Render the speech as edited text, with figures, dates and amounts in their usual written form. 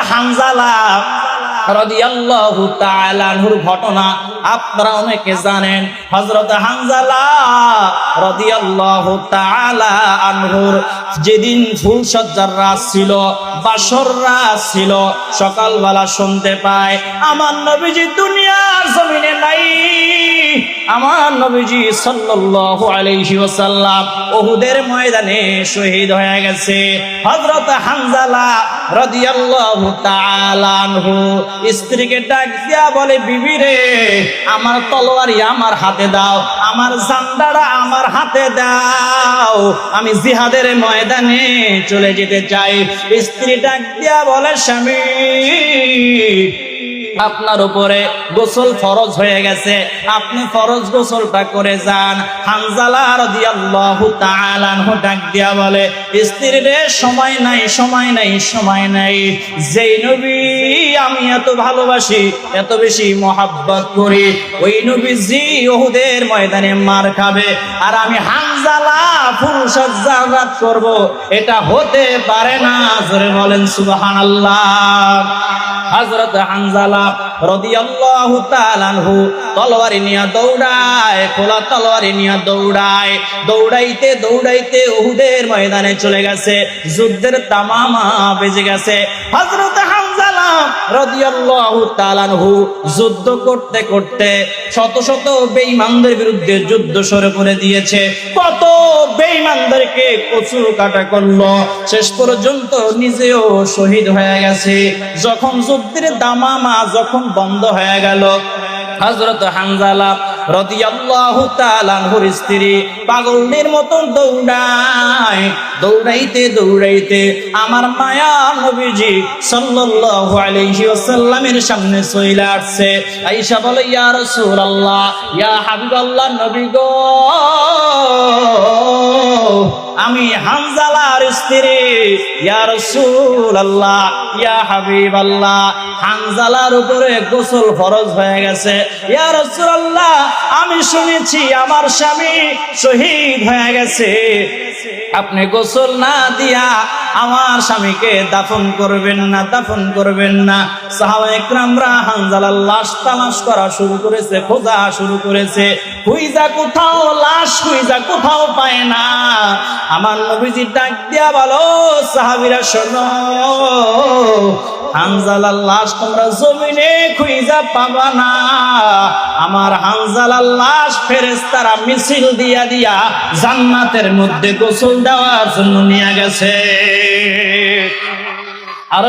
হানজালা রাদিয়াল্লাহু তাআলা আনহুর ঘটনা আপনারা অনেকে জানেন। হযরত হানজালা রাদিয়াল্লাহু তাআলা আনহুর যেদিন ফুলসজ্জার রাত ছিল, বাসর রাত ছিল, সকালবেলা শুনতে পায় আমার নবীজি দুনিয়ার জমিনে নাই। আমার নবীজি সাল্লাল্লাহু আলাইহি ওয়াসাল্লাম উহুদের ময়দানে শহীদ হয়ে গেছে। হযরত হানজালা রাদিয়াল্লাহু তাআলা আনহু স্ত্রীকে ডাক দিয়া বলে, বিবি রে, আমার তলোয়ারি আমার হাতে দাও, আমার জান্ডাটা আমার হাতে দাও, আমি জিহাদের ময়দানে চলে যেতে চাই। স্ত্রী ডাক দিয়া বলে, স্বামী, আপনার উপরে গোসল ফরজ হয়ে গেছে, আপনি ফরজ গোসলটা করে যান। হানজালা রাদিয়াল্লাহু তাআলা আনহু ডাক দিয়া বলে, স্ত্রী রে, সময় নাই, সময় নাই, সময় নাই। যেই নবী আমি এত ভালোবাসি, এত বেশি মহব্বত করি, ওই নবীজি উহুদের ময়দানে মার খাবে, আর আমি হানজালা ফুলসজ্জা রাত করব, এটা হতে পারে না। জোরে বলেন সুবহানাল্লাহ। হযরত হানজালা রাদিয়াল্লাহু তাআলা আনহু তলোয়ারি নিয়ে দৌড়ায়, খোলা তলোয়ারি নিয়ে দৌড়ায়, দৌড়াইতে দৌড়াইতে উহুদের ময়দানে চলে গেছে। যুদ্ধের তামামা বেজে গেছে। হযরত হানজালা রাদিয়াল্লাহু তাআলা আনহু যুদ্ধ করতে করতে শত শত বেঈমানদের বিরুদ্ধে যুদ্ধ শুরু করে দিয়েছে। কত বেঈমানদেরকে কচু কাটা করলো, শেষ পর্যন্ত নিজেও শহীদ হয়ে গেছে। যখন যুদ্ধের দামামা যখন বন্ধ হয়ে গেল, হযরত হানজালা রাদিয়াল্লাহু তাআলা আনহুর স্ত্রী পাগলের মতন দৌড়ায়, দৌড়াইতে দৌড়াইতে আমার মায়া নবীজি সাল্লাল্লাহু আলাইহি ওয়াসাল্লামের সামনে চলে আসছে। আয়েশা বলে, ইয়া রাসূলুল্লাহ, ইয়া হাবিবাল্লাহ, নবী গো, আমি হানজালার স্ত্রী, ইয়া রাসূলুল্লাহ, ইয়া হাবিবাল্লাহ, হানজালার উপরে গোসল ফরজ হয়ে গেছে। ইয়া রাসূলুল্লাহ, আমি শুনেছি আমার স্বামী শহীদ হয়ে গেছে, আপনি গোসল না দিয়া আমার স্বামীকে দাফন করবেন না, দাফন করবেন না। সাহাবায়ে কেরামরা হানজালার লাশ তালাশ করা শুরু করেছে, খোঁজা শুরু করেছে। খুঁজা কোথাও লাশ, খুঁজা কোথাও পায় না। আমার নবীজি ডাক দিয়া বলো, সাহাবীরা শোনো, হানজালার লাশ তোমরা জমিনে খুঁজা পাবা না। আমার হানজালার লাশ ফেরেশতারা মিছিল দিয়া দিয়া জান্নাতের মধ্যে গোসল দেওয়ার জন্য নিয়ে গেছে। আর